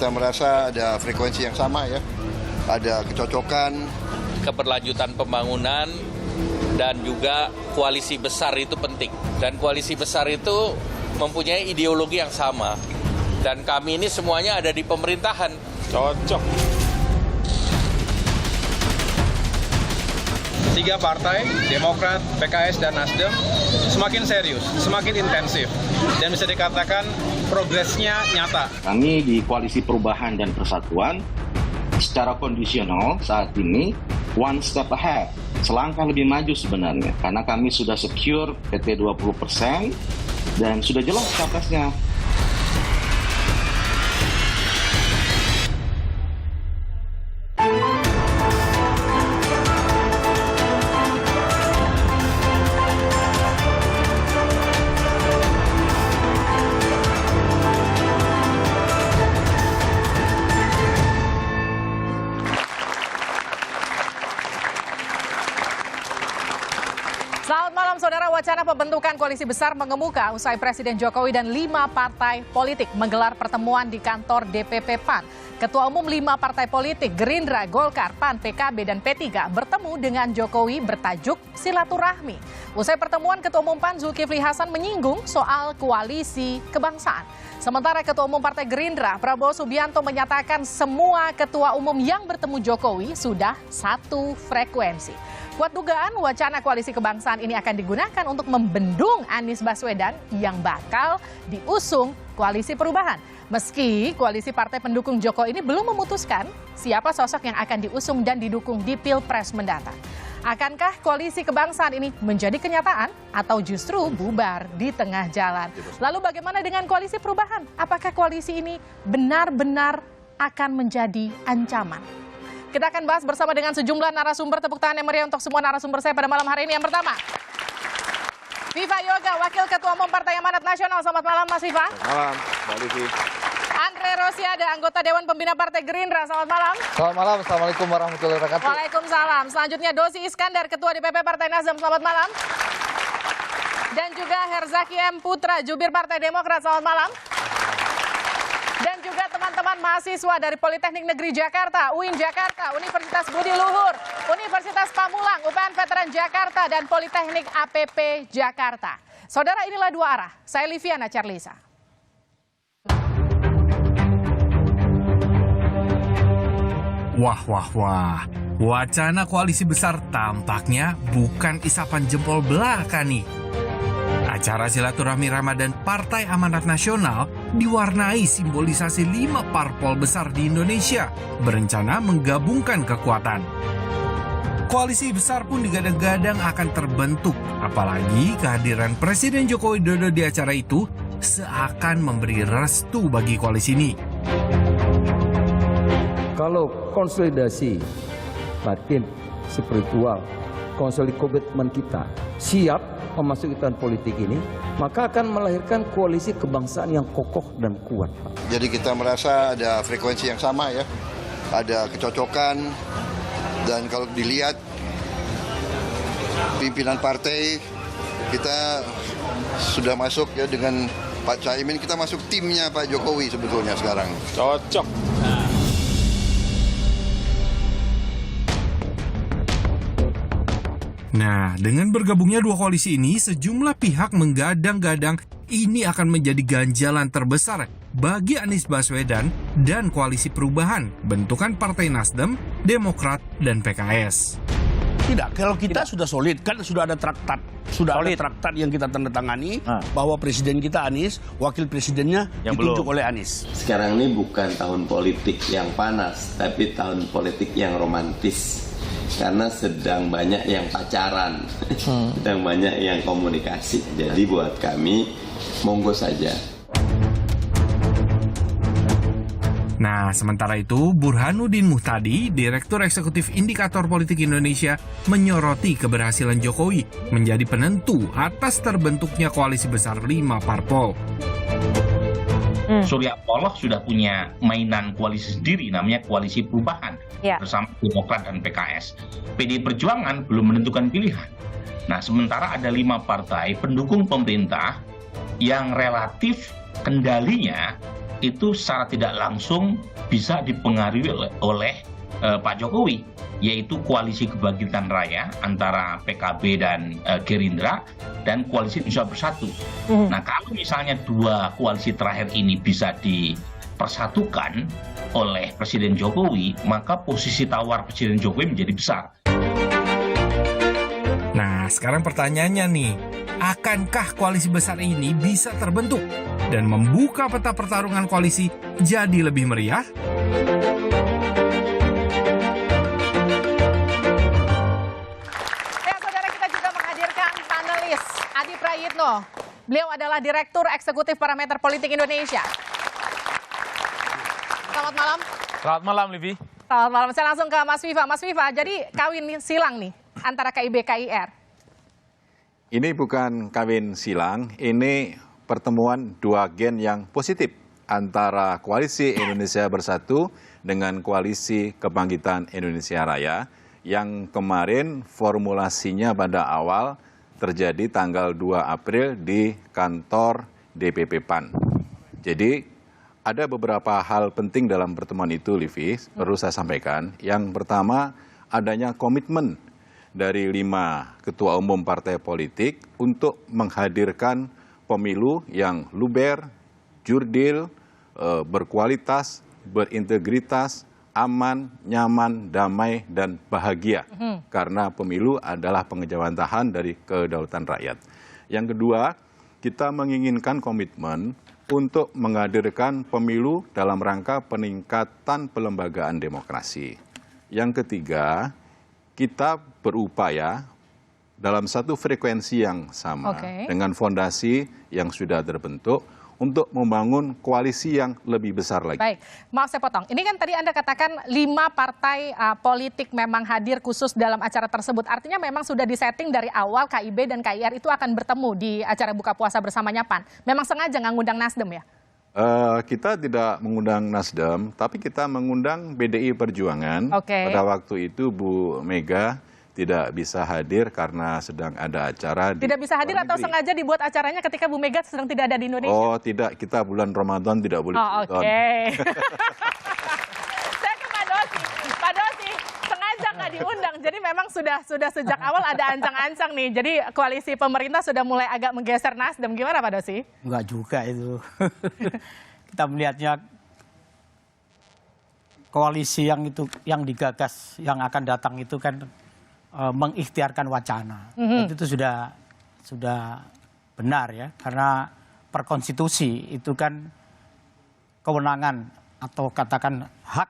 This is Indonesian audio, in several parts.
kita merasa ada frekuensi yang sama ya, ada kecocokan. Keberlanjutan pembangunan dan juga koalisi besar itu penting. Dan koalisi besar itu mempunyai ideologi yang sama. Dan kami ini semuanya ada di pemerintahan. Cocok. 3 partai, Demokrat, PKS, dan Nasdem, semakin serius, semakin intensif, dan bisa dikatakan progresnya nyata. Kami di Koalisi Perubahan dan Persatuan, secara kondisional saat ini, one step ahead, selangkah lebih maju sebenarnya, karena kami sudah secure PT 20% dan sudah jelas capresnya. Selamat malam saudara, wacana pembentukan koalisi besar mengemuka usai Presiden Jokowi dan 5 partai politik menggelar pertemuan di kantor DPP PAN. Ketua Umum 5 partai politik Gerindra, Golkar, PAN, PKB, dan P3 bertemu dengan Jokowi bertajuk silaturahmi. Usai pertemuan, Ketua Umum PAN Zulkifli Hasan menyinggung soal koalisi kebangsaan. Sementara Ketua Umum Partai Gerindra, Prabowo Subianto menyatakan semua ketua umum yang bertemu Jokowi sudah satu frekuensi. Kuat dugaan wacana koalisi kebangsaan ini akan digunakan untuk membendung Anies Baswedan yang bakal diusung koalisi perubahan. Meski koalisi partai pendukung Jokowi ini belum memutuskan siapa sosok yang akan diusung dan didukung di Pilpres mendatang. Akankah koalisi kebangsaan ini menjadi kenyataan atau justru bubar di tengah jalan? Lalu bagaimana dengan koalisi perubahan? Apakah koalisi ini benar-benar akan menjadi ancaman? Kita akan bahas bersama dengan sejumlah narasumber. Tepuk tangan yang meriah untuk semua narasumber saya pada malam hari ini. Yang pertama, Viva Yoga, Wakil Ketua Umum Partai Amanat Nasional. Selamat malam, Mas Viva. Selamat malam, Mbak Livi. Andre Rosiade, anggota Dewan Pembina Partai Gerindra. Selamat malam. Selamat malam, Assalamualaikum warahmatullahi wabarakatuh. Waalaikumsalam. Selanjutnya Dosi Iskandar, Ketua DPP Partai Nasdem. Selamat malam. Dan juga Herzaki M. Putra, Jubir Partai Demokrat. Selamat malam. Dan juga teman-teman mahasiswa dari Politeknik Negeri Jakarta, UIN Jakarta, Universitas Budi Luhur, Universitas Pamulang, UPN Veteran Jakarta, dan Politeknik APP Jakarta. Saudara, inilah Dua Arah. Saya Liviana Charlisa. Wah. Wacana koalisi besar tampaknya bukan isapan jempol belaka nih. Acara silaturahmi Ramadan Partai Amanat Nasional diwarnai simbolisasi 5 parpol besar di Indonesia berencana menggabungkan kekuatan. Koalisi besar pun digadang-gadang akan terbentuk, apalagi kehadiran Presiden Joko Widodo di acara itu seakan memberi restu bagi koalisi ini. Kalau konsolidasi batin, spiritual, konsolidasi komitmen kita siap memasuki tahun politik ini, maka akan melahirkan koalisi kebangsaan yang kokoh dan kuat. Jadi kita merasa ada frekuensi yang sama ya, ada kecocokan, dan kalau dilihat pimpinan partai kita sudah masuk ya dengan Pak Caimin, kita masuk timnya Pak Jokowi sebetulnya sekarang. Cocok. Nah, dengan bergabungnya dua koalisi ini, sejumlah pihak menggadang-gadang ini akan menjadi ganjalan terbesar bagi Anies Baswedan dan koalisi perubahan, bentukan Partai Nasdem, Demokrat, dan PKS. Tidak, kalau kita sudah solid, kan sudah ada traktat. Ada traktat yang kita tanda tangani bahwa presiden kita Anies, wakil presidennya yang ditunjuk oleh Anies. Sekarang ini bukan tahun politik yang panas, tapi tahun politik yang romantis. Karena sedang banyak yang pacaran, sedang banyak yang komunikasi. Jadi buat kami, monggo saja. Nah, sementara itu, Burhanuddin Muhtadi, Direktur Eksekutif Indikator Politik Indonesia, menyoroti keberhasilan Jokowi menjadi penentu atas terbentuknya koalisi besar 5 parpol. Surya Paloh sudah punya mainan koalisi sendiri, namanya koalisi perubahan bersama Demokrat dan PKS. PDI Perjuangan belum menentukan pilihan. Nah, sementara ada 5 partai pendukung pemerintah yang relatif kendalinya itu secara tidak langsung bisa dipengaruhi oleh Pak Jokowi, yaitu koalisi kebangkitan raya antara PKB dan Gerindra dan koalisi Indonesia Bersatu. Nah, kalau misalnya dua koalisi terakhir ini bisa dipersatukan oleh Presiden Jokowi, maka posisi tawar Presiden Jokowi menjadi besar. Nah, sekarang pertanyaannya nih, akankah koalisi besar ini bisa terbentuk dan membuka peta pertarungan koalisi jadi lebih meriah? Adi Prayitno, beliau adalah Direktur Eksekutif Parameter Politik Indonesia. Selamat malam. Selamat malam, Livi. Selamat malam. Saya langsung ke Mas Viva. Mas Viva, jadi kawin silang nih antara KIB KIR. Ini bukan kawin silang, ini pertemuan dua gen yang positif antara Koalisi Indonesia Bersatu dengan Koalisi Kebangkitan Indonesia Raya yang kemarin formulasinya pada awal terjadi tanggal 2 April di kantor DPP PAN. Jadi ada beberapa hal penting dalam pertemuan itu, Livi, perlu saya sampaikan. Yang pertama, adanya komitmen dari 5 ketua umum partai politik untuk menghadirkan pemilu yang luber, jurdil, berkualitas, berintegritas, aman, nyaman, damai, dan bahagia. Karena pemilu adalah pengejawantahan dari kedaulatan rakyat. Yang kedua, kita menginginkan komitmen untuk menghadirkan pemilu dalam rangka peningkatan pelembagaan demokrasi. Yang ketiga, kita berupaya dalam satu frekuensi yang sama dengan fondasi yang sudah terbentuk untuk membangun koalisi yang lebih besar lagi. Baik, maaf saya potong. Ini kan tadi Anda katakan 5 partai politik memang hadir khusus dalam acara tersebut. Artinya memang sudah disetting dari awal KIB dan KIR itu akan bertemu di acara buka puasa bersamanya PAN. Memang sengaja nggak ngundang Nasdem ya? Kita tidak mengundang Nasdem, tapi kita mengundang PDI Perjuangan. Pada waktu itu Bu Mega tidak bisa hadir karena sedang ada acara. Tidak bisa hadir atau sengaja dibuat acaranya ketika Bu Mega sedang tidak ada di Indonesia? Oh tidak, kita bulan Ramadan tidak boleh. Saya ke Pak Dosi. Pak Dosi, sengaja nggak diundang. Jadi memang sudah sejak awal ada ancang-ancang nih. Jadi koalisi pemerintah sudah mulai agak menggeser Nasdem. Gimana Pak Dosi? Enggak juga itu. Kita melihatnya koalisi yang digagas yang akan datang itu kan mengikhtiarkan wacana. Itu sudah benar ya, karena per konstitusi itu kan kewenangan atau katakan hak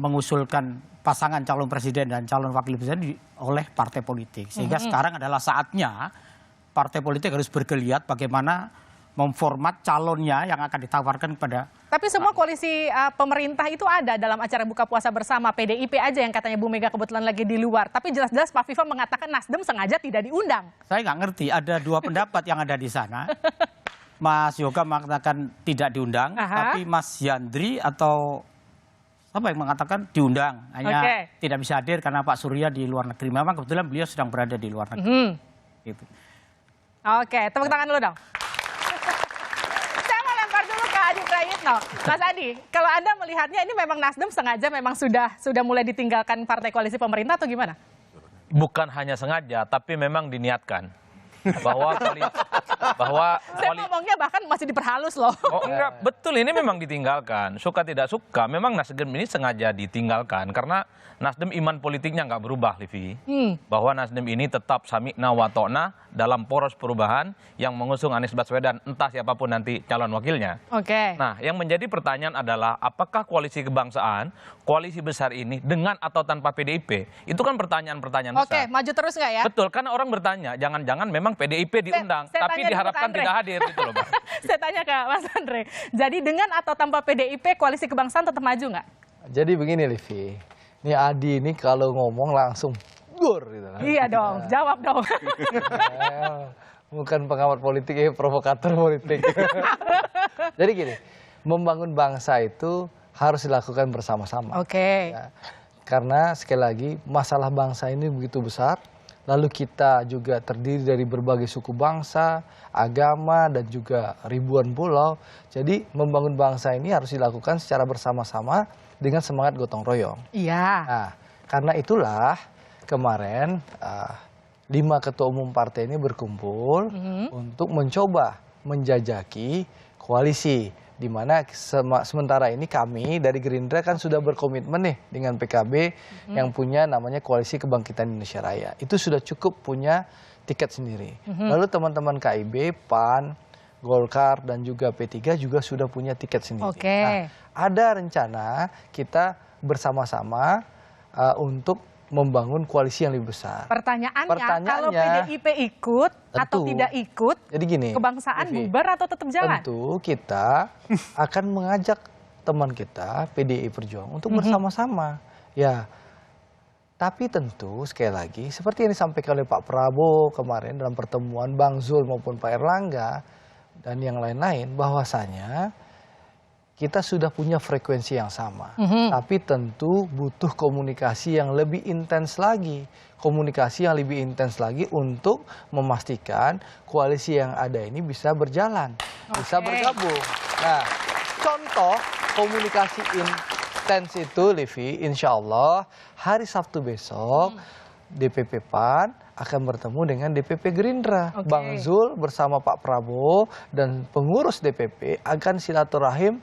mengusulkan pasangan calon presiden dan calon wakil presiden oleh partai politik. Sehingga sekarang adalah saatnya partai politik harus bergeliat bagaimana memformat calonnya yang akan ditawarkan kepada. Tapi semua koalisi pemerintah itu ada dalam acara buka puasa bersama. PDIP aja yang katanya Bu Mega kebetulan lagi di luar. Tapi jelas-jelas Pak Viva mengatakan Nasdem sengaja tidak diundang. Saya nggak ngerti, ada 2 pendapat yang ada di sana. Mas Yoga mengatakan tidak diundang, tapi Mas Yandri atau apa yang mengatakan diundang. Hanya tidak bisa hadir karena Pak Surya di luar negeri. Memang kebetulan beliau sedang berada di luar negeri. Gitu. Oke, tepuk tangan dulu dong. Adi Prayitno. Mas Adi, kalau Anda melihatnya ini memang Nasdem sengaja memang sudah mulai ditinggalkan partai koalisi pemerintah atau gimana? Bukan hanya sengaja, tapi memang diniatkan. Bahwa saya ngomongnya bahkan masih diperhalus loh. Oh enggak, betul ini memang ditinggalkan. Suka tidak suka, memang Nasdem ini sengaja ditinggalkan. Karena Nasdem iman politiknya nggak berubah, Livi. Bahwa Nasdem ini tetap sami'na wa ta'na dalam poros perubahan yang mengusung Anies Baswedan, entah siapapun nanti calon wakilnya. Nah, yang menjadi pertanyaan adalah apakah koalisi kebangsaan, koalisi besar ini dengan atau tanpa PDIP? Itu kan pertanyaan-pertanyaan besar. Maju terus nggak ya? Betul, karena orang bertanya, jangan-jangan memang PDIP diundang, tapi diharapkan tidak hadir gitu loh, Pak. Saya tanya ke Mas Andre, jadi dengan atau tanpa PDIP koalisi kebangsaan tetap maju nggak? Jadi begini Livi, ini Adi ini kalau ngomong langsung gur gitu. Iya dong, jawab dong. Bukan pengamat politik, provokator politik. Jadi gini, membangun bangsa itu harus dilakukan bersama-sama. Ya, karena sekali lagi masalah bangsa ini begitu besar, lalu kita juga terdiri dari berbagai suku bangsa, agama, dan juga ribuan pulau. Jadi membangun bangsa ini harus dilakukan secara bersama-sama dengan semangat gotong royong. Iya. Nah, karena itulah kemarin 5 ketua umum partai ini berkumpul untuk mencoba menjajaki koalisi, di mana sementara ini kami dari Gerindra kan sudah berkomitmen nih dengan PKB yang punya namanya Koalisi Kebangkitan Indonesia Raya. Itu sudah cukup punya tiket sendiri. Lalu teman-teman KIB, PAN, Golkar, dan juga P3 juga sudah punya tiket sendiri. Nah, ada rencana kita bersama-sama untuk membangun koalisi yang lebih besar. Pertanyaannya kalau PDIP ikut atau tidak ikut, jadi gini, kebangsaan bubar atau tetap jalan? Tentu kita akan mengajak teman kita PDI Perjuangan untuk bersama-sama. Ya, tapi tentu sekali lagi seperti yang disampaikan oleh Pak Prabowo kemarin dalam pertemuan Bang Zul maupun Pak Erlangga dan yang lain-lain, bahwasanya kita sudah punya frekuensi yang sama, tapi tentu butuh komunikasi yang lebih intens lagi. Komunikasi yang lebih intens lagi untuk memastikan koalisi yang ada ini bisa berjalan, bisa bergabung. Nah, contoh komunikasi intens itu, Livi, insya Allah hari Sabtu besok DPP PAN akan bertemu dengan DPP Gerindra. Bang Zul bersama Pak Prabowo dan pengurus DPP akan silaturahim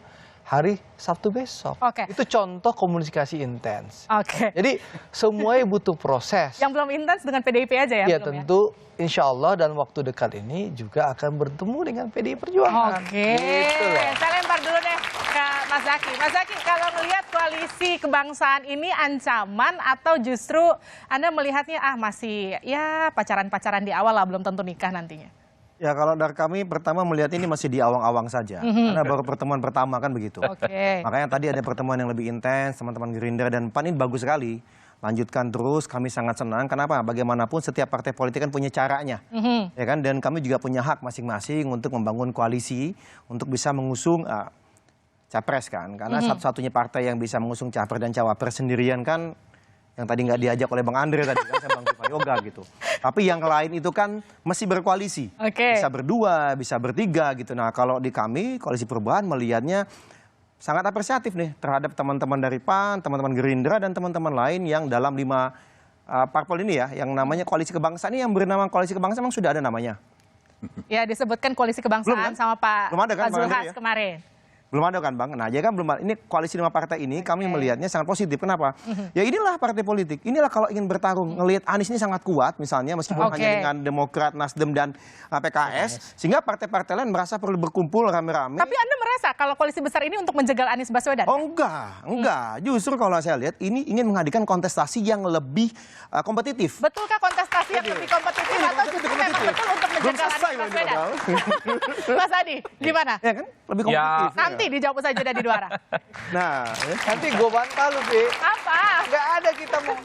hari Sabtu besok. Itu contoh komunikasi intens. Jadi semuanya butuh proses. Yang belum intens dengan PDIP aja ya? Ya tentu insya Allah dalam waktu dekat ini juga akan bertemu dengan PDI Perjuangan. Gitu loh. Saya lempar dulu deh ke Mas Zaky. Mas Zaky, kalau melihat koalisi kebangsaan ini ancaman atau justru Anda melihatnya masih ya pacaran-pacaran di awal lah, belum tentu nikah nantinya? Ya kalau dari kami pertama melihat ini masih di awang-awang saja, karena baru pertemuan pertama kan begitu. Makanya tadi ada pertemuan yang lebih intens, teman-teman Gerindra dan PAN ini bagus sekali. Lanjutkan terus, kami sangat senang. Kenapa? Bagaimanapun setiap partai politik kan punya caranya, ya kan? Dan kami juga punya hak masing-masing untuk membangun koalisi, untuk bisa mengusung capres kan. Karena satu-satunya partai yang bisa mengusung capres dan cawapres sendirian kan, yang tadi nggak diajak oleh Bang Andre tadi kan, Bang Viva Yoga gitu. Tapi yang lain itu kan mesti berkoalisi, bisa berdua, bisa bertiga gitu. Nah kalau di kami Koalisi Perubahan melihatnya sangat apresiatif nih terhadap teman-teman dari PAN, teman-teman Gerindra dan teman-teman lain yang dalam 5 parpol ini ya, yang namanya Koalisi Kebangsaan ini, yang bernama Koalisi Kebangsaan memang sudah ada namanya. Ya disebutkan Koalisi Kebangsaan sama Pak Zulhas kemarin. Belum ada kan Bang? Nah, kan belum ada. Ini koalisi 5 partai ini kami melihatnya sangat positif. Kenapa? Ya inilah partai politik. Inilah kalau ingin bertarung. Ngelihat Anies ini sangat kuat misalnya, meskipun hanya dengan Demokrat, Nasdem, dan PKS. Sehingga partai-partai lain merasa perlu berkumpul rame-rame. Tapi Anda merasa kalau koalisi besar ini untuk menjegal Anies Baswedan? Oh enggak. Justru kalau saya lihat ini ingin menghadirkan kontestasi yang lebih kompetitif. Betulkah kontestasi yang lebih kompetitif atau justru memang betul untuk menjegal Anies Baswedan? Mas Adi, gimana? Ya kan? Lebih kompetitif. Nanti dijawab saja dari Duara. Nah, nanti gue bantah lu, Bi. Apa? Nggak ada kita mau.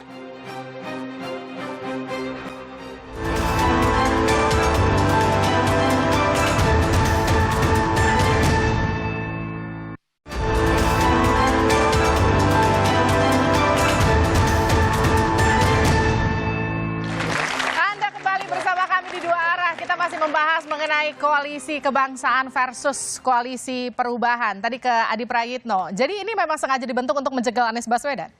Membahas mengenai koalisi kebangsaan versus koalisi perubahan. Tadi ke Adi Prayitno. Jadi ini memang sengaja dibentuk untuk menjegal Anies Baswedan?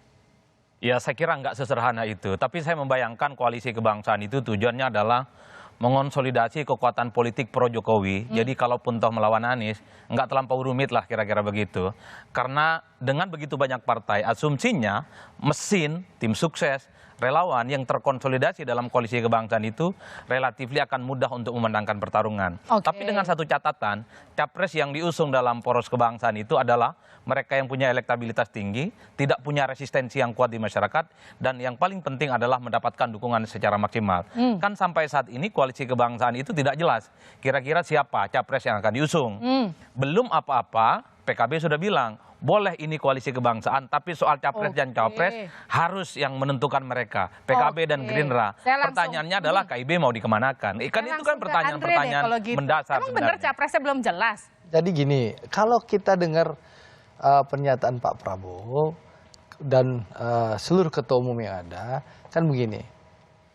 Ya saya kira nggak sesederhana itu. Tapi saya membayangkan koalisi kebangsaan itu tujuannya adalah mengonsolidasi kekuatan politik pro Jokowi. Jadi kalaupun toh melawan Anies, nggak terlampau rumit lah kira-kira begitu. Karena dengan begitu banyak partai, asumsinya mesin, tim sukses, relawan yang terkonsolidasi dalam koalisi kebangsaan itu relatif akan mudah untuk memenangkan pertarungan. Tapi dengan satu catatan, capres yang diusung dalam poros kebangsaan itu adalah mereka yang punya elektabilitas tinggi, tidak punya resistensi yang kuat di masyarakat, dan yang paling penting adalah mendapatkan dukungan secara maksimal. Kan sampai saat ini koalisi kebangsaan itu tidak jelas kira-kira siapa capres yang akan diusung. Belum apa-apa, PKB sudah bilang, boleh ini koalisi kebangsaan, tapi soal capres dan cawapres harus yang menentukan mereka, PKB dan Gerindra. Pertanyaannya adalah KIB mau dikemanakan? Kan itu kan pertanyaan-pertanyaan mendasar. Emang benar capresnya belum jelas? Jadi gini, kalau kita dengar pernyataan Pak Prabowo dan seluruh ketua umum yang ada, kan begini.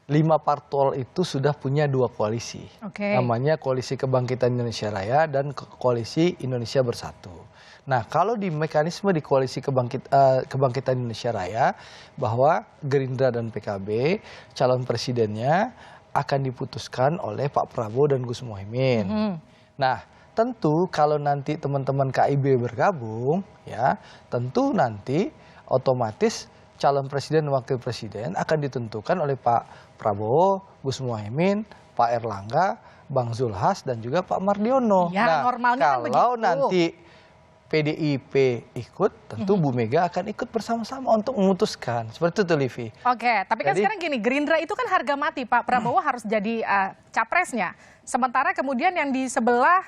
5 parpol itu sudah punya 2 koalisi. Namanya Koalisi Kebangkitan Indonesia Raya dan Koalisi Indonesia Bersatu. Nah, kalau di mekanisme di Koalisi Kebangkitan Indonesia Raya, bahwa Gerindra dan PKB calon presidennya akan diputuskan oleh Pak Prabowo dan Gus Muhaimin. Nah, tentu kalau nanti teman-teman KIB bergabung, ya tentu nanti otomatis calon presiden dan wakil presiden akan ditentukan oleh Pak Prabowo, Gus Muhaimin, Pak Erlangga, Bang Zulhas, dan juga Pak Mardiono. Ya, nah, normalnya kan kalau begitu. nanti PDIP ikut, tentu Bu Mega akan ikut bersama-sama untuk memutuskan. Seperti itu, Livi. Oke, tapi kan sekarang gini, Gerindra itu kan harga mati. Pak Prabowo harus jadi capresnya. Sementara kemudian yang di sebelah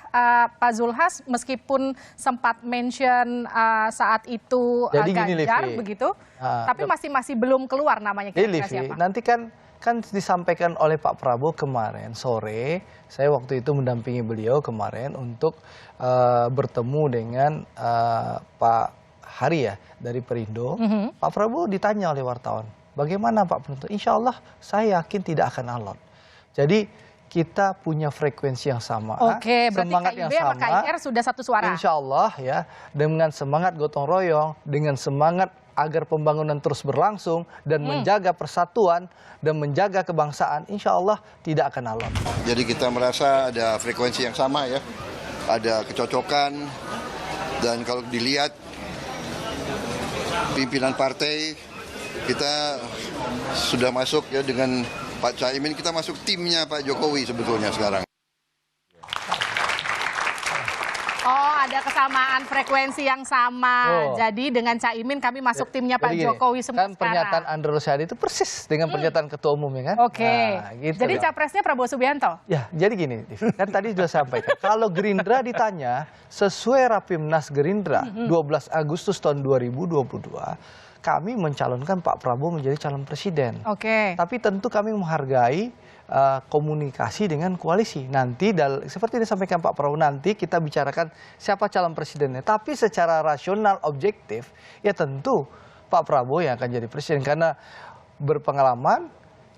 Pak Zulhas meskipun sempat mention saat itu Ganjar begitu, tapi masih belum keluar namanya kira-kira siapa. Nanti kan disampaikan oleh Pak Prabowo kemarin sore, saya waktu itu mendampingi beliau kemarin untuk bertemu dengan Pak Hari ya dari Perindo. Pak Prabowo ditanya oleh wartawan, bagaimana Pak Prabowo? Insya Allah saya yakin tidak akan alot. Jadi kita punya frekuensi yang sama, berarti semangat KIB yang sama. sama KIR sudah satu suara. Insya Allah ya, dengan semangat gotong royong, dengan semangat agar pembangunan terus berlangsung dan menjaga persatuan dan menjaga kebangsaan, insya Allah tidak akan alot. Jadi kita merasa ada frekuensi yang sama ya, ada kecocokan, dan kalau dilihat pimpinan partai kita sudah masuk ya dengan Pak Caimin, kita masuk timnya Pak Jokowi sebetulnya sekarang. Oh, ada kesamaan frekuensi yang sama. Jadi dengan Caimin kami masuk timnya Pak Jokowi semua kan pernyataan Andre Rosiade itu persis dengan pernyataan ketua umum ya kan? Nah, gitu jadi capresnya Prabowo Subianto? Ya, jadi gini, kan tadi sudah sampaikan. Kalau Gerindra ditanya, sesuai Rapimnas Gerindra 12 Agustus tahun 2022, kami mencalonkan Pak Prabowo menjadi calon presiden. Tapi tentu kami menghargai komunikasi dengan koalisi. Nanti seperti disampaikan Pak Prabowo, nanti kita bicarakan siapa calon presidennya. Tapi secara rasional, objektif, ya tentu Pak Prabowo yang akan jadi presiden. Karena berpengalaman,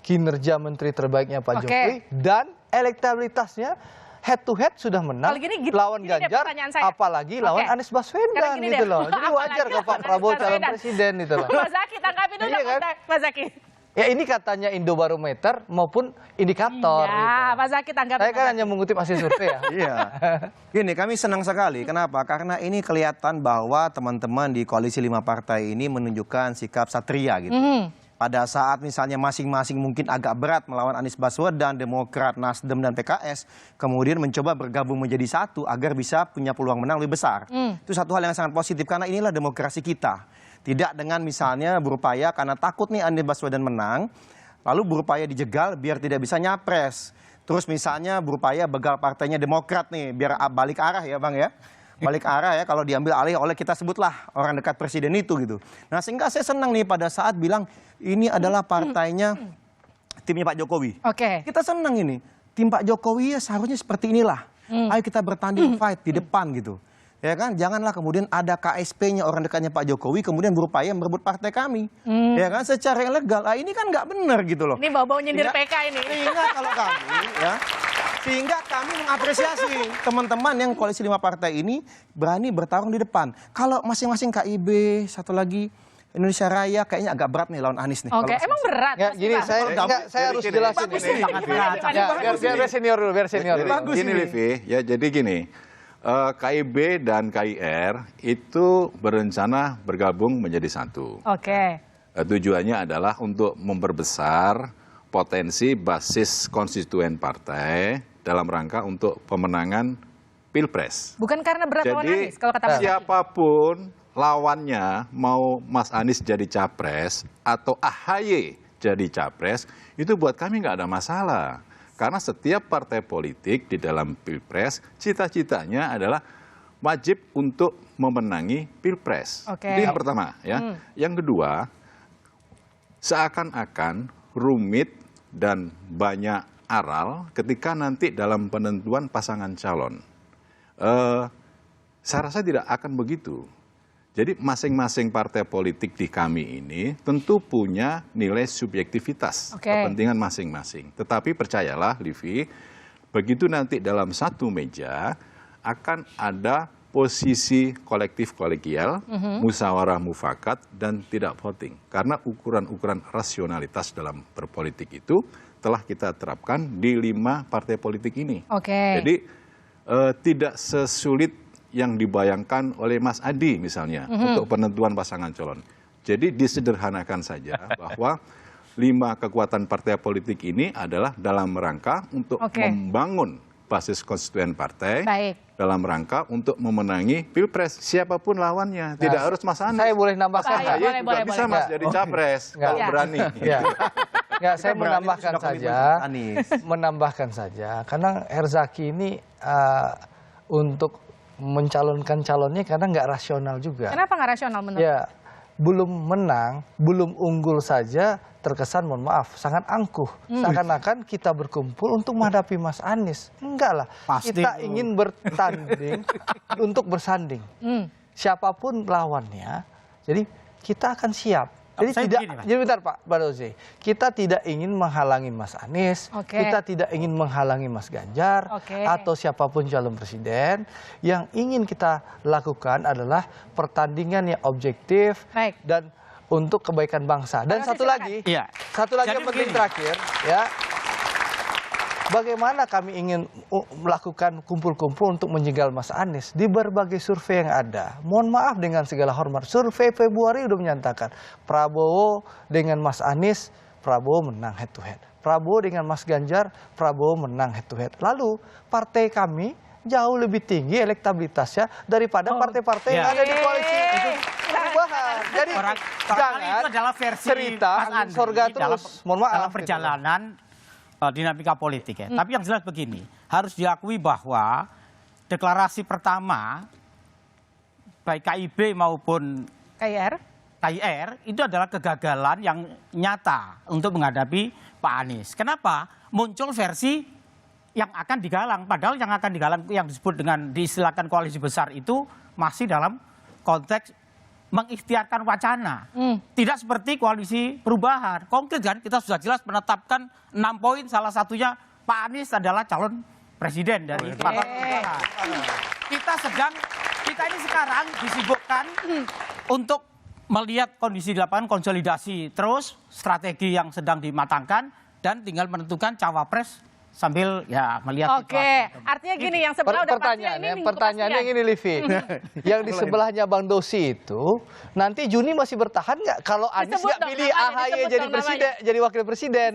kinerja menteri terbaiknya Pak Jokowi, dan elektabilitasnya head to head sudah menang lawan Ganjar, apalagi lawan Anies Baswedan gitu loh. Jadi wajar kalau Pak Prabowo calon presiden itu loh. Mas Zaki, tanggapi dulu Mas Zaki. Ya ini katanya Indobarometer maupun indikator. Iya, Pak Zaki tanggapi. Saya kan hanya mengutip hasil survei ya. Iya. Gini, kami senang sekali. Kenapa? Karena ini kelihatan bahwa teman-teman di koalisi 5 partai ini menunjukkan sikap satria gitu. Pada saat misalnya masing-masing mungkin agak berat melawan Anies Baswedan, Demokrat, Nasdem, dan PKS, kemudian mencoba bergabung menjadi satu agar bisa punya peluang menang lebih besar. Itu satu hal yang sangat positif, karena inilah demokrasi kita. Tidak dengan misalnya berupaya karena takut nih Anies Baswedan menang, lalu berupaya dijegal biar tidak bisa nyapres. Terus misalnya berupaya begal partainya Demokrat nih, biar balik arah ya Bang ya. Balik arah ya, kalau diambil alih oleh kita sebutlah orang dekat presiden itu gitu. Nah sehingga saya senang nih pada saat bilang ini adalah partainya timnya Pak Jokowi. Kita senang ini, tim Pak Jokowi ya seharusnya seperti inilah. Ayo kita bertanding fight di depan gitu. Ya kan, janganlah kemudian ada KSP-nya orang dekatnya Pak Jokowi kemudian berupaya merebut partai kami. Ya kan, secara ilegal. Ini kan nggak benar gitu loh. Ini bau-bau nyindir PK ini. Sehingga kalau kami ya, sehingga kami mengapresiasi teman-teman yang koalisi 5 partai ini berani bertarung di depan. Kalau masing-masing KIB, satu lagi Indonesia Raya kayaknya agak berat nih lawan Anies nih. Emang berat? Ya, gini saya harus jelasin ini. Biar senior dulu, biar senior. Gini Livi, ya jadi gini. KIB dan KIR itu berencana bergabung menjadi satu. Tujuannya adalah untuk memperbesar potensi basis konstituen partai dalam rangka untuk pemenangan Pilpres. Bukan karena berat lawan Anies kalau kata Mas Zaki. Siapapun lawannya, mau Mas Anies jadi capres atau AHY jadi capres, itu buat kami nggak ada masalah. Karena setiap partai politik di dalam Pilpres, cita-citanya adalah wajib untuk memenangi Pilpres. Itu yang pertama. Ya. Yang kedua, seakan-akan rumit dan banyak aral ketika nanti dalam penentuan pasangan calon. Saya rasa tidak akan begitu. Jadi masing-masing partai politik di kami ini tentu punya nilai subjektivitas, kepentingan masing-masing. Tetapi percayalah, Livi, begitu nanti dalam satu meja akan ada posisi kolektif kolegial, musyawarah mufakat, dan tidak voting. Karena ukuran-ukuran rasionalitas dalam berpolitik itu telah kita terapkan di 5 partai politik ini. Jadi tidak sesulit yang dibayangkan oleh Mas Adi misalnya untuk penentuan pasangan calon. Jadi disederhanakan saja bahwa 5 kekuatan partai politik ini adalah dalam rangka untuk membangun basis konstituen partai, dalam rangka untuk memenangi pilpres siapapun lawannya. Tidak harus Mas Anies. Saya boleh nambahkan. Saya juga bisa Mas jadi capres kalau berani. Enggak, saya menambahkan saja karena Herzaki ini untuk mencalonkan calonnya karena nggak rasional juga. Kenapa nggak rasional menurut? Ya, belum menang, belum unggul saja terkesan, mohon maaf, sangat angkuh. Seakan-akan kita berkumpul untuk menghadapi Mas Anies. Enggak lah, kita ingin bertanding untuk bersanding. Siapapun lawannya, jadi kita akan siap. Jadi jadi bentar Pak Barozi, kita tidak ingin menghalangi Mas Anies, kita tidak ingin menghalangi Mas Ganjar, atau siapapun calon presiden. Yang ingin kita lakukan adalah pertandingan yang objektif dan untuk kebaikan bangsa. Dan satu lagi yang penting terakhir, ya. Bagaimana kami ingin melakukan kumpul-kumpul untuk menjegal Mas Anies di berbagai survei yang ada. Mohon maaf dengan segala hormat, survei Februari sudah menyatakan Prabowo dengan Mas Anies, Prabowo menang head to head. Prabowo dengan Mas Ganjar, Prabowo menang head to head. Lalu partai kami jauh lebih tinggi elektabilitasnya daripada partai-partai yang ada di koalisi perubahan. Jadi jangan itu adalah versi cerita surga terus. Mohon maaf. Dalam perjalanan dinamika politik ya. Tapi yang jelas begini, harus diakui bahwa deklarasi pertama baik KIB maupun KIR itu adalah kegagalan yang nyata untuk menghadapi Pak Anies. Kenapa? Muncul versi yang akan digalang, padahal yang akan digalang yang disebut dengan diistilahkan koalisi besar itu masih dalam konteks mengikhtiarkan wacana. Tidak seperti koalisi perubahan. Konkret kan kita sudah jelas menetapkan 6 poin, salah satunya Pak Anies adalah calon presiden dari partai perubahan. Kita ini sekarang disibukkan untuk melihat kondisi di lapangan, konsolidasi terus, strategi yang sedang dimatangkan, dan tinggal menentukan cawapres sambil ya melihat. Artinya gini, yang sebelah udah pasti ini pertanyaannya gini, Livi. Yang di sebelahnya Bang Dosi itu nanti Juni masih bertahan nggak kalau Anies nggak pilih AHY jadi presiden, jadi wakil presiden?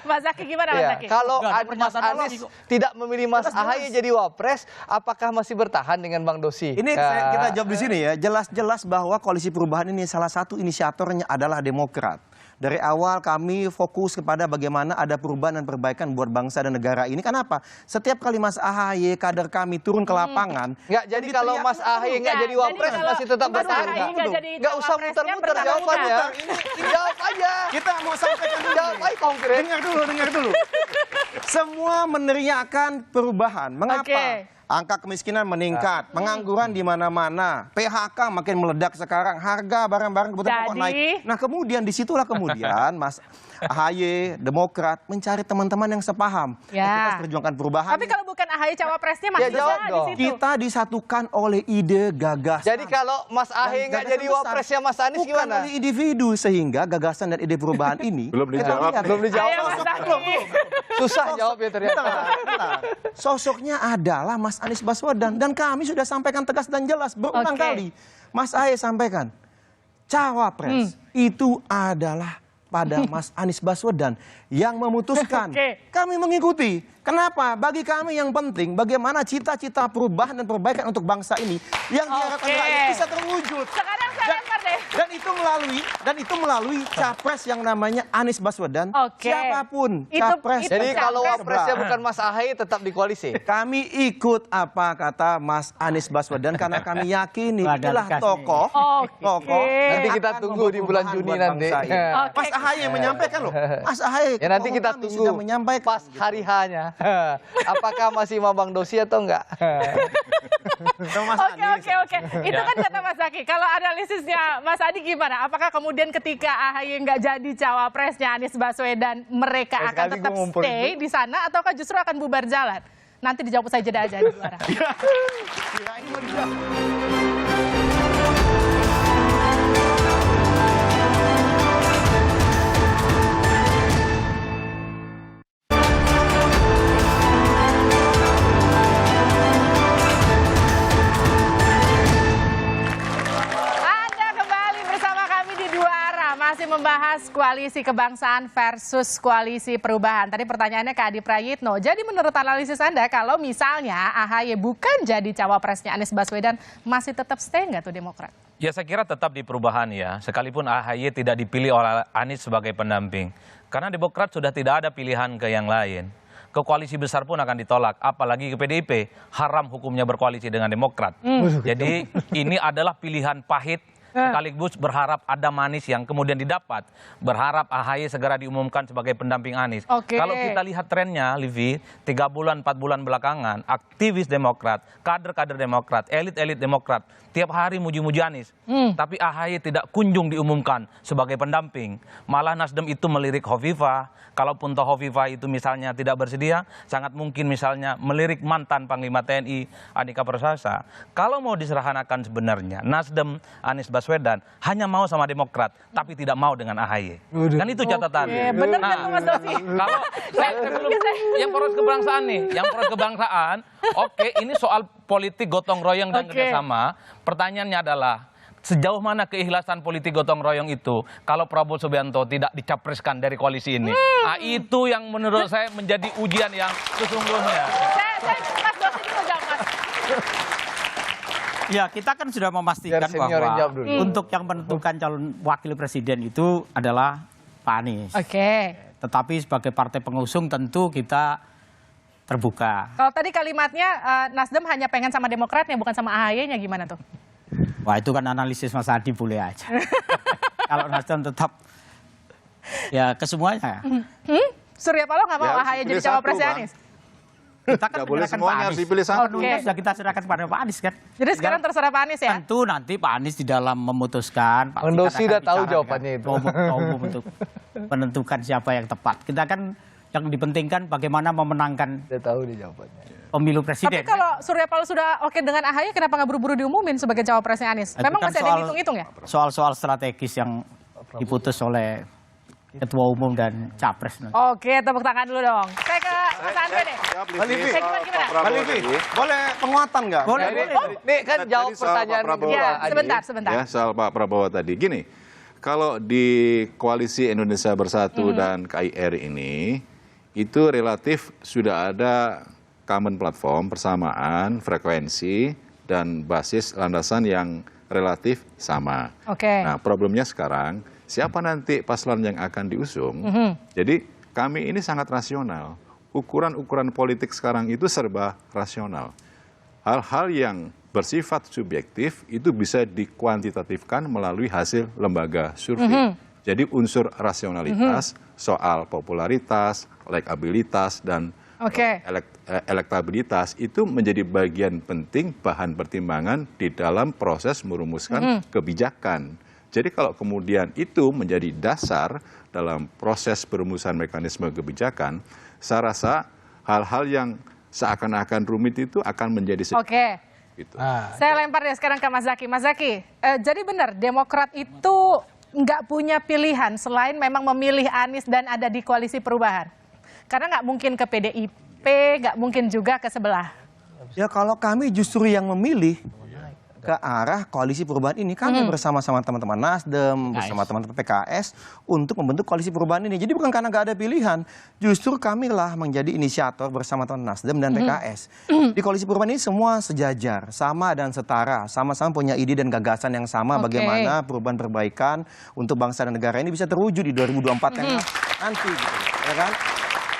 Mas Zaky gimana Mas Zaky? Kalau Mas Anies tidak memilih Mas AHY jadi wapres, apakah masih bertahan dengan Bang Dosi? Ini kita jawab di sini ya. Jelas-jelas bahwa koalisi perubahan ini salah satu inisiatornya adalah Demokrat. Dari awal kami fokus kepada bagaimana ada perubahan dan perbaikan buat bangsa dan negara ini. Kenapa? Setiap kali Mas AHY, kader kami turun ke lapangan. Nggak, jadi kalau Mas AHY nggak jadi wapres masih tetap bertahan. Nggak usah muter-muter jawabannya. Jawab aja. Kita mau sampaikan dulu. Jawab aja konkret. Dengar dulu. Semua meneriakan perubahan. Mengapa? Angka kemiskinan meningkat, pengangguran di mana-mana, PHK makin meledak sekarang, harga barang-barang kebutuhan pokok naik. Nah kemudian disitulah kemudian Mas AHY, Demokrat mencari teman-teman yang sepaham. Kita perjuangkan perubahan. Tapi kalau bukan AHY cawapresnya masih bisa di situ. Kita disatukan oleh ide gagasan. Jadi kalau Mas AHY nggak jadi wapresnya Mas Anies gimana? Bukan oleh individu, sehingga gagasan dan ide perubahan ini belum dijawab. Susah jawabnya ternyata. Sosoknya adalah Mas Anies Baswedan, dan kami sudah sampaikan tegas dan jelas berulang kali. Mas AHY sampaikan, cawapres itu adalah pada Mas Anies Baswedan yang memutuskan. Kami mengikuti. Kenapa? Bagi kami yang penting bagaimana cita-cita perubahan dan perbaikan untuk bangsa ini yang diharapkan rakyat bisa terwujud. Sekarang saya lempar deh. Dan itu melalui capres yang namanya Anies Baswedan. Oke. Siapapun Itu capres. Jadi kalau capres. wapresnya bukan Mas Ahaye tetap di koalisi. Kami ikut apa kata Mas Anies Baswedan karena kami yakini Wah, inilah delegasi tokoh. Oke. Nanti kita akan tunggu di bulan membawa Juni buat nanti. bangsa ini. Oke. Mas Ahaye menyampaikan loh. Mas Ahaye. Ya nanti ketua kita kami tunggu sudah menyampaikan. pas hari H-nya. Apakah masih Mambang Dosi atau enggak? Oke. Itu kan kata Mas Zaky. Kalau analisisnya Mas Adi gimana? Apakah kemudian ketika AHY nggak jadi cawapresnya Anies Baswedan, mereka akan Sekali tetap gua ngumpulin stay di sana ataukah justru akan bubar jalan? Nanti dijawab usai jeda aja di luar. Anda kembali bersama kami di Dua Arah, masih membahas koalisi kebangsaan versus koalisi perubahan. Tadi pertanyaannya ke Adi Prayitno. Jadi menurut analisis Anda, kalau misalnya AHY bukan jadi cawapresnya Anies Baswedan, masih tetap stay nggak tuh Demokrat? Ya saya kira tetap di perubahan ya, sekalipun AHY tidak dipilih oleh Anies sebagai pendamping. Karena Demokrat sudah tidak ada pilihan ke yang lain. Ke koalisi besar pun akan ditolak, apalagi ke PDIP, haram hukumnya berkoalisi dengan Demokrat. Jadi ini adalah pilihan pahit, sekaligus berharap ada manis yang kemudian didapat. Berharap AHY segera diumumkan sebagai pendamping Anies. Oke. Kalau kita lihat trennya, Livi, 3 bulan, 4 bulan belakangan, aktivis Demokrat, kader-kader Demokrat, elit-elit Demokrat, tiap hari muji-muji Anies. Tapi AHY tidak kunjung diumumkan sebagai pendamping. Malah Nasdem itu melirik Hovifah. Kalaupun toh Hovifah itu misalnya tidak bersedia, sangat mungkin misalnya melirik mantan Panglima TNI Andika Perkasa. Kalau mau diserahanakan sebenarnya, Nasdem, Anies Baswedan hanya mau sama Demokrat, tapi tidak mau dengan AHY. Kan itu catatannya. Bener kan tuh Mas Dosi? Kalau saya belum yang poros kebangsaan nih, yang poros kebangsaan, oke, ini soal politik gotong royong dan kerjasama. Pertanyaannya adalah, sejauh mana keikhlasan politik gotong royong itu kalau Prabowo Subianto tidak dicapreskan dari koalisi ini? Nah, itu yang menurut saya menjadi ujian yang sesungguhnya. Saya Mas Dosi dulu jawab, Mas. Ya, kita kan sudah memastikan bahwa untuk yang menentukan calon wakil presiden itu adalah Pak Anies. Oke. Tetapi sebagai partai pengusung tentu kita terbuka. Kalau tadi kalimatnya Nasdem hanya pengen sama Demokratnya, bukan sama AHY-nya, gimana tuh? Wah, itu kan analisis Mas Adi, boleh aja. Kalau Nasdem tetap ya ke semuanya. Surya Paloh nggak mau Ya, AHY jadi pilih satu, cawapresnya Bang. Anies? Kita kan Nggak boleh menyerahkan semuanya, Pak harus Anies. dipilih satu. Sudah kita serahkan pada Pak Anies kan. Jadi sekarang terserah Pak Anies ya? Tentu nanti Pak Anies di dalam memutuskan. Pak Bang Dosi akan udah tahu bicara jawabannya dengan ketua umum untuk menentukan siapa yang tepat. Kita kan yang dipentingkan bagaimana memenangkan Udah tahu dia jawabannya. pemilu presiden. Tapi kalau Surya Paloh sudah oke dengan AHY, kenapa nggak buru-buru diumumin sebagai cawapresnya Anies? Itu Memang kan masih ada yang hitung-hitung ya? Soal-soal strategis yang diputus oleh ketua umum dan capres. Oke, tepuk tangan dulu dong. Saya ke Mas Andre deh. Mbak Livi, Gimana? Mbak Livi, boleh penguatan nggak? Boleh. Nih kan jawab Tadi soal Pak pertanyaan Prabowo. Ya, Adi. sebentar. Ya, soal Pak Prabowo tadi. Gini, kalau di koalisi Indonesia Bersatu dan KIR ini, itu relatif sudah ada common platform, persamaan, frekuensi, dan basis landasan yang relatif sama. Oke. Nah, problemnya sekarang, siapa nanti paslon yang akan diusung? Jadi kami ini sangat rasional. Ukuran-ukuran politik sekarang itu serba rasional. Hal-hal yang bersifat subjektif itu bisa dikuantitatifkan melalui hasil lembaga survei. Jadi unsur rasionalitas, soal popularitas, elektabilitas, dan elektabilitas itu menjadi bagian penting bahan pertimbangan di dalam proses merumuskan kebijakan. Jadi kalau kemudian itu menjadi dasar dalam proses perumusan mekanisme kebijakan, saya rasa hal-hal yang seakan-akan rumit itu akan menjadi sedikit. Gitu. Saya lempar deh sekarang ke Mas Zaky. Mas Zaky, jadi benar Demokrat itu nggak punya pilihan selain memang memilih Anies dan ada di koalisi perubahan. Karena nggak mungkin ke PDIP, nggak mungkin juga ke sebelah. Ya kalau kami justru yang memilih ke arah koalisi perubahan ini. Kami bersama-sama teman-teman Nasdem, bersama teman-teman PKS untuk membentuk koalisi perubahan ini. Jadi bukan karena nggak ada pilihan, justru kamilah menjadi inisiator bersama teman Nasdem dan PKS. Di koalisi perubahan ini semua sejajar, sama dan setara, sama-sama punya ide dan gagasan yang sama bagaimana perubahan perbaikan untuk bangsa dan negara ini bisa terwujud di 2024 yang nanti, gitu, ya kan?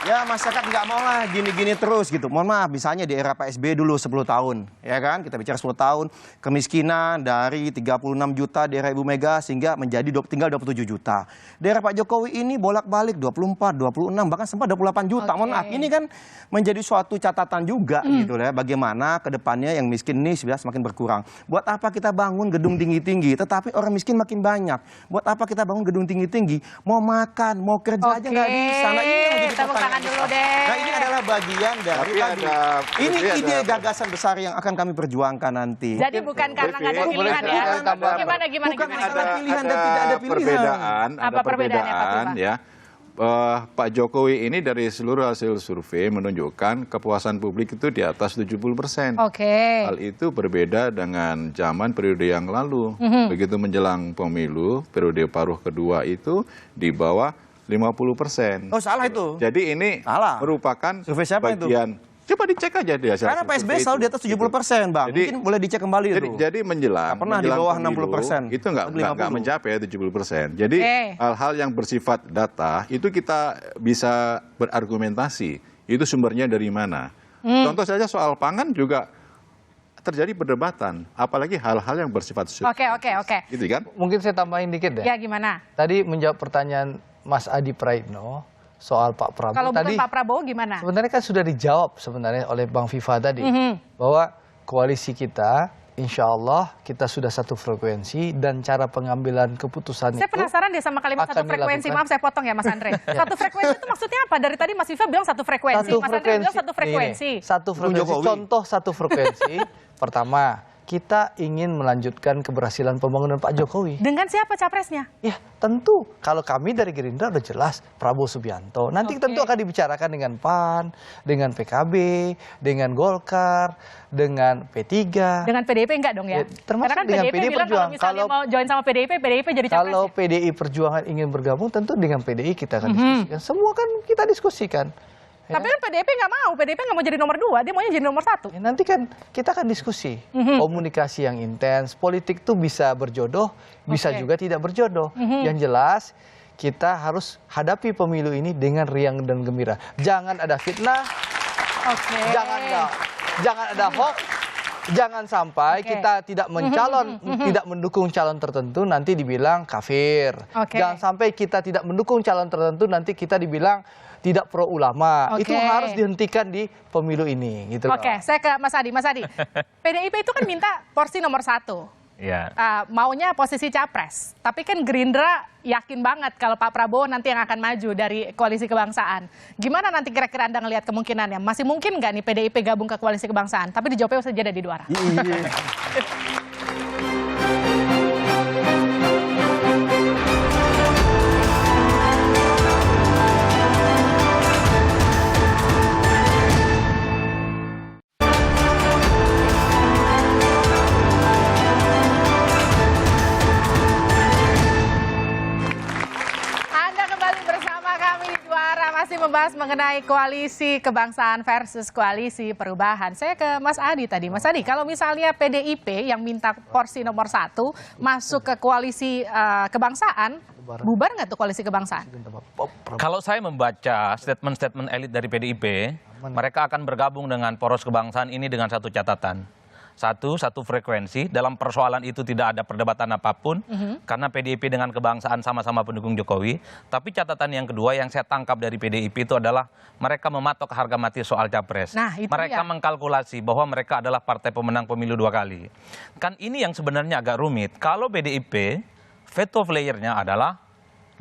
Ya masyarakat nggak mau lah gini-gini terus gitu. Mohon maaf, misalnya di era Pak SBY dulu 10 tahun, ya kan? Kita bicara 10 tahun, kemiskinan dari 36 juta di era Ibu Mega sehingga menjadi tinggal 27 juta. Di era Pak Jokowi ini bolak-balik 24, 26, bahkan sempat 28 juta. Mohon maaf, ini kan menjadi suatu catatan juga gitu ya. Bagaimana ke depannya yang miskin ini sudah semakin berkurang. Buat apa kita bangun gedung tinggi-tinggi, tetapi orang miskin makin banyak. Buat apa kita bangun gedung tinggi-tinggi, mau makan, mau kerja aja nggak bisa. Nah, ini yang menjadi pertanyaan. Dulu deh. Nah, ini adalah bagian dari ini ide gagasan besar yang akan kami perjuangkan nanti. Jadi bukan karena nggak ada pilihan ya. Gimana? Bukan masalah pilihan dan tidak ada pilihan. Ada perbedaan ya. Pak Jokowi ini dari seluruh hasil survei menunjukkan kepuasan publik itu di atas 70%. Hal itu berbeda dengan zaman periode yang lalu. Begitu menjelang pemilu, periode paruh kedua itu di bawah 50%. Oh, salah itu. Jadi ini merupakan survei siapa bagian. Coba dicek aja dia. Karena Pak SBY selalu di atas 70%, Bang. Mungkin boleh dicek kembali itu. Jadi menjelang pernah di bawah 60%. Itu nggak mencapai 70%. Jadi hal-hal yang bersifat data itu kita bisa berargumentasi. Itu sumbernya dari mana? Contoh saja soal pangan juga terjadi perdebatan, apalagi hal-hal yang bersifat substantif. Oke. Gitu kan? Mungkin saya tambahin dikit deh. Ya, gimana? Tadi menjawab pertanyaan Mas Adi Praitno soal Pak Prabowo. Kalau bukan tadi, Pak Prabowo gimana? Sebenarnya kan sudah dijawab sebenarnya oleh Bang Viva tadi. Bahwa koalisi kita, insya Allah kita sudah satu frekuensi dan cara pengambilan keputusan Saya penasaran deh sama kalimat satu frekuensi. Maaf saya potong ya Mas Andre. Satu frekuensi itu maksudnya apa? Dari tadi Mas Viva bilang satu frekuensi. Mas Andre bilang satu frekuensi. Satu frekuensi. Contoh satu frekuensi. Pertama, kita ingin melanjutkan keberhasilan pembangunan Pak Jokowi. Dengan siapa capresnya? Ya tentu, kalau kami dari Gerindra udah jelas Prabowo Subianto. Nanti tentu akan dibicarakan dengan PAN, dengan PKB, dengan Golkar, dengan P3. Dengan PDIP enggak dong ya? Termasuk kan dengan PDIP PDI bilang Perjuangan. Kalau misalnya mau join sama PDIP jadi capres. Kalau PDI Perjuangan ingin bergabung, tentu dengan PDI kita akan diskusikan. Semua kan kita diskusikan. Tapi kan PDIP nggak mau, PDIP nggak mau jadi nomor 2, dia maunya jadi nomor 1. Ya, nanti kan kita akan diskusi, komunikasi yang intens, politik tuh bisa berjodoh, bisa juga tidak berjodoh. Yang jelas kita harus hadapi pemilu ini dengan riang dan gembira. Jangan ada fitnah, jangan ada hoax, jangan sampai kita tidak tidak mendukung calon tertentu nanti dibilang kafir. Jangan sampai kita tidak mendukung calon tertentu nanti kita dibilang tidak pro ulama. Itu harus dihentikan di pemilu ini. Gitu. Saya ke Mas Adi. Mas Adi, PDIP itu kan minta porsi nomor 1. Ya. Maunya posisi capres. Tapi kan Gerindra yakin banget kalau Pak Prabowo nanti yang akan maju dari koalisi kebangsaan. Gimana nanti kira-kira Anda ngelihat kemungkinannya? Masih mungkin nggak nih PDIP gabung ke koalisi kebangsaan? Tapi dijawabnya usai jeda di Dua Arah. Membahas mengenai koalisi kebangsaan versus koalisi perubahan. Saya ke Mas Adi tadi. Mas Adi, kalau misalnya PDIP yang minta porsi nomor 1 masuk ke koalisi kebangsaan, bubar nggak tuh koalisi kebangsaan? Kalau saya membaca statement-statement elit dari PDIP, mereka akan bergabung dengan poros kebangsaan ini dengan satu catatan. Satu frekuensi, dalam persoalan itu tidak ada perdebatan apapun, karena PDIP dengan kebangsaan sama-sama pendukung Jokowi. Tapi catatan yang kedua yang saya tangkap dari PDIP itu adalah mereka mematok harga mati soal capres. Mereka mengkalkulasi bahwa mereka adalah partai pemenang pemilu 2 kali. Kan ini yang sebenarnya agak rumit. Kalau PDIP, veto playernya adalah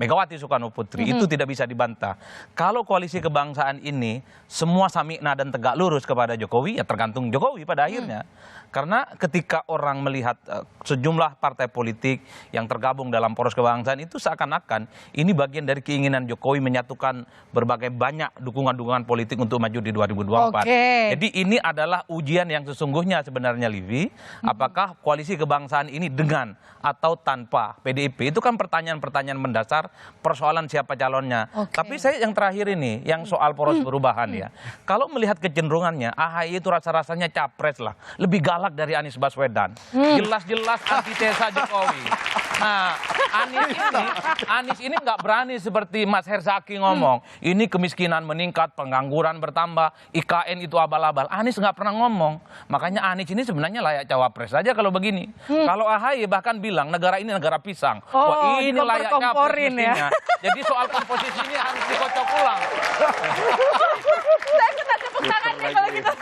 Megawati Soekarno Putri, itu tidak bisa dibantah. Kalau koalisi kebangsaan ini semua samikna dan tegak lurus kepada Jokowi, ya tergantung Jokowi pada akhirnya. Karena ketika orang melihat sejumlah partai politik yang tergabung dalam poros kebangsaan itu seakan-akan ini bagian dari keinginan Jokowi menyatukan berbagai banyak dukungan-dukungan politik untuk maju di 2024. Jadi ini adalah ujian yang sesungguhnya sebenarnya, Livi. Apakah koalisi kebangsaan ini dengan atau tanpa PDIP? Itu kan pertanyaan-pertanyaan mendasar persoalan siapa calonnya. Tapi saya yang terakhir ini, yang soal poros perubahan ya. Kalau melihat kecenderungannya, AHY itu rasa-rasanya capres lah. Lebih galak dari Anies Baswedan. Jelas-jelas antitesa Jokowi. Nah, Anies ini nggak berani seperti Mas Herzaki ngomong. Ini kemiskinan meningkat, pengangguran bertambah, IKN itu abal-abal. Anies nggak pernah ngomong. Makanya Anies ini sebenarnya layak cawapres saja kalau begini. Kalau AHY bahkan bilang negara ini negara pisang. Wah, ini layak capres mestinya. Jadi soal komposisi ini harus dikocok ulang. Saya kita tepuk tangan nih kalau gitu.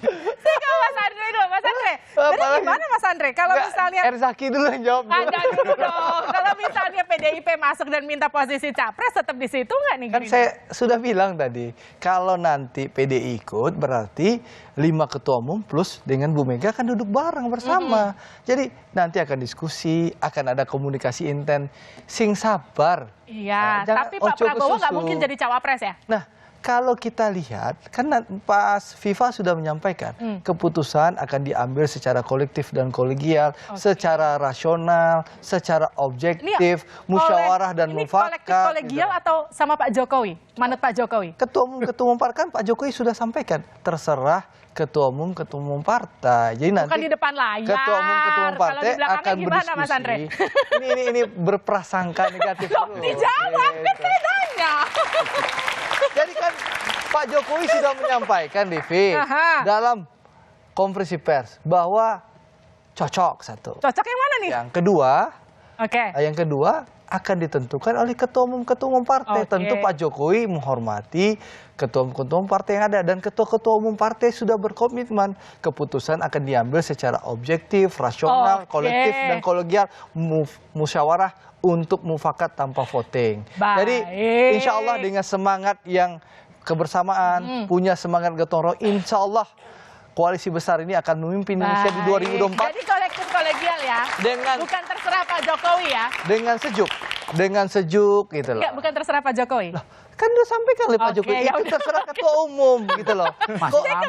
Saya ke Mas Andre dulu, Mas Andre. Jadi gimana Mas Andre kalau misalnya Herzaki dulu yang jawab. Ada dulu dong. Kalau misalnya PDIP masuk dan minta posisi capres, tetap di situ nggak nih? Kan saya sudah bilang tadi, kalau nanti PDI ikut berarti 5 ketua umum plus dengan Bu Mega akan duduk bareng bersama. Jadi nanti akan diskusi, akan ada komunikasi intens. Sing sabar. Iya, tapi Pak Prabowo nggak mungkin jadi cawapres ya? Nah, kalau kita lihat, kan Pak FIFA sudah menyampaikan keputusan akan diambil secara kolektif dan kolegial, secara rasional, secara objektif, musyawarah dan mufakat. Kolektif kolegial atau sama Pak Jokowi? Manut Pak Jokowi? Ketua umum partai kan Pak Jokowi sudah sampaikan, terserah ketua umum partai. Jadi nanti bukan di depan layar. Ketua umum partai akan gimana, Mas Andre? Ini berprasangka negatif. Dijawab, kan saya tanya. Jadi kan Pak Jokowi sudah menyampaikan, Livi, dalam konferensi pers bahwa cocok satu. Cocok yang mana nih? Yang kedua akan ditentukan oleh ketua umum partai. Tentu Pak Jokowi menghormati ketua umum partai yang ada dan ketua umum partai sudah berkomitmen keputusan akan diambil secara objektif, rasional, kolektif dan kolegial, musyawarah untuk mufakat tanpa voting. Jadi insya Allah dengan semangat yang kebersamaan, punya semangat gotong royong, insya Allah koalisi besar ini akan memimpin Indonesia di 2024. Jadi kolektif kolegial ya? Bukan terserah Pak Jokowi ya? Dengan sejuk gitu loh. Enggak, bukan terserah Pak Jokowi? Kan udah sampaikan oleh Pak Jokowi, itu terserah ketua umum gitu loh. Saya ke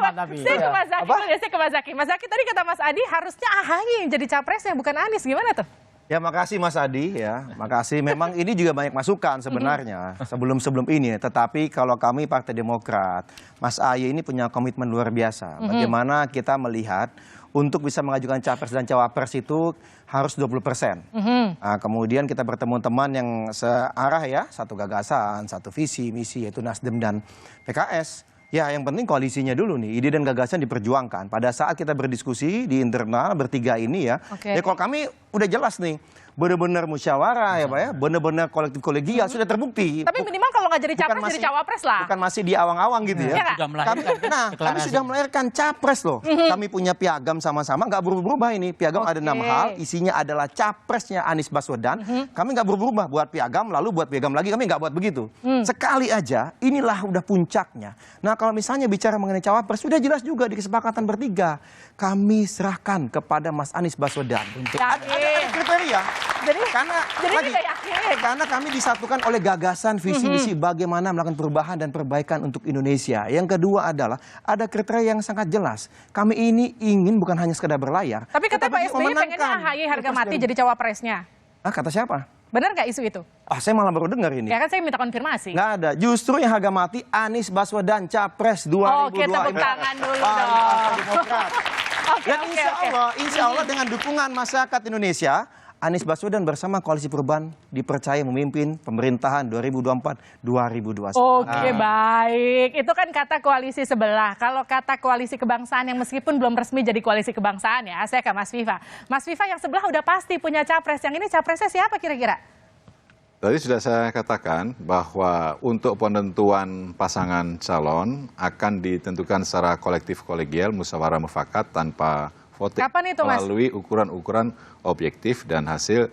Mas Zaki. Mas Zaki tadi kata Mas Adi harusnya AHY yang jadi capresnya, bukan Anies. Gimana tuh? Ya makasih Mas Adi ya, makasih. Memang ini juga banyak masukan sebenarnya sebelum ini. Tetapi kalau kami Partai Demokrat, Mas Ahy ini punya komitmen luar biasa. Bagaimana kita melihat untuk bisa mengajukan capres dan cawapres itu harus 20%. Nah, kemudian kita bertemu teman yang searah ya, satu gagasan, satu visi, misi, yaitu Nasdem dan PKS. Ya, yang penting koalisinya dulu nih, ide dan gagasan diperjuangkan. Pada saat kita berdiskusi di internal bertiga ini ya, ya kalau kami udah jelas nih, benar-benar musyawarah ya Pak ya, benar-benar kolektif kolegial sudah terbukti. Tapi minimal kalau nggak jadi capres jadi cawapres lah. Bukan masih di awang-awang gitu ya. Kami sudah melahirkan capres loh. Kami punya piagam sama-sama, nggak berubah-ubah ini. Piagam ada 6 hal, isinya adalah capresnya Anies Baswedan. Kami nggak berubah buat piagam, lalu buat piagam lagi, kami nggak buat begitu. Sekali aja, inilah udah puncaknya. Nah kalau misalnya bicara mengenai cawapres, sudah jelas juga di kesepakatan bertiga. Kami serahkan kepada Mas Anies Baswedan. Ada kriteria. Karena kami disatukan oleh gagasan visi misi bagaimana melakukan perubahan dan perbaikan untuk Indonesia. Yang kedua adalah ada kriteria yang sangat jelas. Kami ini ingin bukan hanya sekedar berlayar. Tapi kata Pak SBY pengennya AHY harga mati jadi cawapresnya. Kata siapa? Benar nggak isu itu? Saya malah baru dengar ini. Ya kan saya minta konfirmasi. Nggak ada. Justru yang harga mati Anies Baswedan capres 2024. Oke, tepuk tangan dulu dong. Dan insya Allah dengan dukungan masyarakat Indonesia, Anies Baswedan bersama Koalisi Perubahan dipercaya memimpin pemerintahan 2024-2029. Oke, baik. Itu kan kata koalisi sebelah. Kalau kata koalisi kebangsaan yang meskipun belum resmi jadi koalisi kebangsaan ya, saya ke Mas Viva. Mas Viva yang sebelah udah pasti punya capres. Yang ini capresnya siapa kira-kira? Tadi sudah saya katakan bahwa untuk penentuan pasangan calon akan ditentukan secara kolektif kolegial, musyawarah mufakat tanpa voting Kapan itu, Mas? melalui ukuran-ukuran objektif dan hasil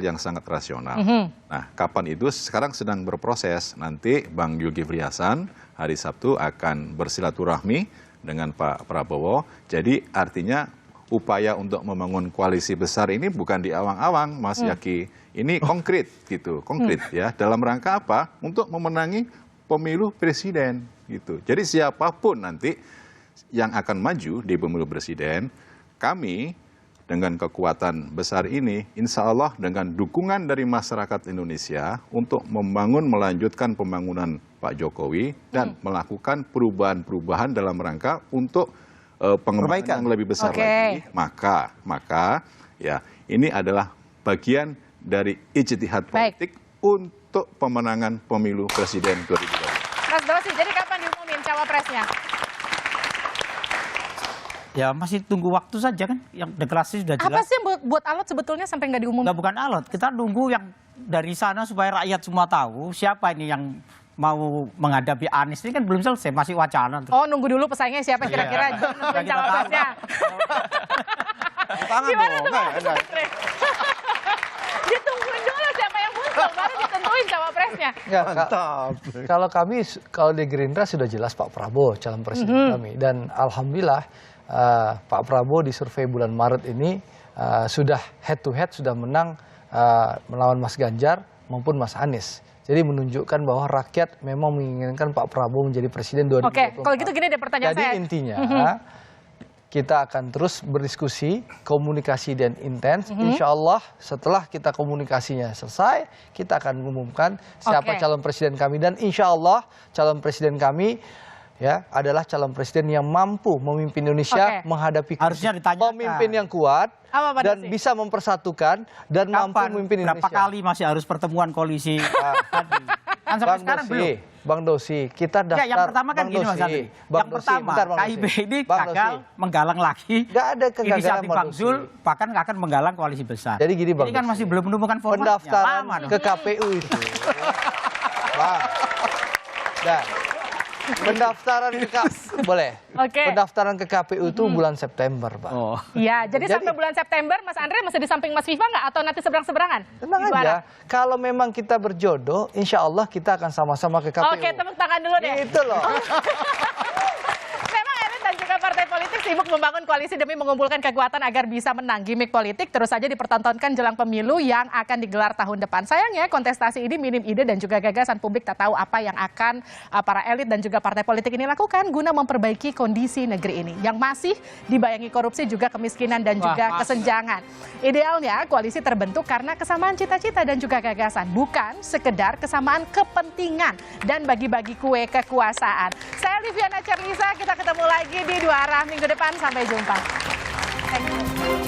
yang sangat rasional. Nah, kapan itu sekarang sedang berproses. Nanti Bang Zulkifli Hasan hari Sabtu akan bersilaturahmi dengan Pak Prabowo. Jadi artinya upaya untuk membangun koalisi besar ini bukan di awang-awang, Mas Yaki. Ini konkret gitu, konkret ya. Dalam rangka apa? Untuk memenangi pemilu presiden gitu. Jadi siapapun nanti yang akan maju di pemilu presiden, kami dengan kekuatan besar ini, insya Allah dengan dukungan dari masyarakat Indonesia untuk membangun, melanjutkan pembangunan Pak Jokowi dan melakukan perubahan-perubahan dalam rangka untuk pengembangan yang lebih besar lagi, maka ya ini adalah bagian dari ijtihad politik untuk pemenangan pemilu presiden 2020. Mas Dosi, jadi kapan diumumin cawapresnya? Ya masih tunggu waktu saja kan, yang deklarasi sudah jelas. Apa sih yang buat alot sebetulnya sampai nggak diumumkan? Nggak, bukan alot, kita nunggu yang dari sana supaya rakyat semua tahu siapa ini yang mau menghadapi Anies. Ini kan belum selesai, masih wacana. Oh, nunggu dulu pesaingnya siapa kira-kira nentuin cawapresnya. Gimana tuh Mas? Ditungguin dulu siapa yang muncul, baru ditentuin cawapresnya. Kalau kami, kalau di Gerindra sudah jelas Pak Prabowo calon presiden kami. Dan alhamdulillah Pak Prabowo di survei bulan Maret ini sudah head to head, sudah menang melawan Mas Ganjar maupun Mas Anies. Jadi menunjukkan bahwa rakyat memang menginginkan Pak Prabowo menjadi presiden 2024. Oke, kalau gitu gini deh pertanyaan saya. Jadi intinya kita akan terus berdiskusi, komunikasi dan intens. Insya Allah setelah kita komunikasinya selesai, kita akan mengumumkan siapa calon presiden kami. Dan insya Allah calon presiden kami ya adalah calon presiden yang mampu memimpin Indonesia menghadapi pemimpin yang kuat dan bisa mempersatukan dan mampu memimpin Indonesia. Berapa kali masih harus pertemuan koalisi tadi? Kan sampai sekarang belum. Bang Dosi, kita daftar. Ya, yang pertama kan gini Mas Andri. Yang pertama, KIB ini gagal menggalang lagi. Nggak ada kegagalan inisiatif Bang Zul, bahkan akan menggalang koalisi besar. Jadi gini Bang Ini kan masih belum menemukan formatnya. Pendaftaran ke KPU itu. Bang. Dan pendaftaran ke pendaftaran ke KPU itu bulan September, Pak. Iya, jadi sampai bulan September Mas Andre masih di samping Mas Viva nggak atau nanti seberang-seberangan? Tenang aja. Kalau memang kita berjodoh, insya Allah kita akan sama-sama ke KPU. Oke, tepuk tangan dulu deh. Itu loh. Memang elit dan juga partai politik sibuk membangun koalisi demi mengumpulkan kekuatan agar bisa menang. Gimik politik terus saja dipertontonkan jelang pemilu yang akan digelar tahun depan. Sayangnya kontestasi ini minim ide dan juga gagasan, publik tak tahu apa yang akan para elit dan juga partai politik ini lakukan guna memperbaiki kondisi negeri ini yang masih dibayangi korupsi, juga kemiskinan dan juga kesenjangan. Idealnya koalisi terbentuk karena kesamaan cita-cita dan juga gagasan, bukan sekedar kesamaan kepentingan dan bagi-bagi kue kekuasaan. Saya Liviana Cerlisa, kita ketemu lagi di Dua Arah minggu depan. Sampai jumpa. Thank you.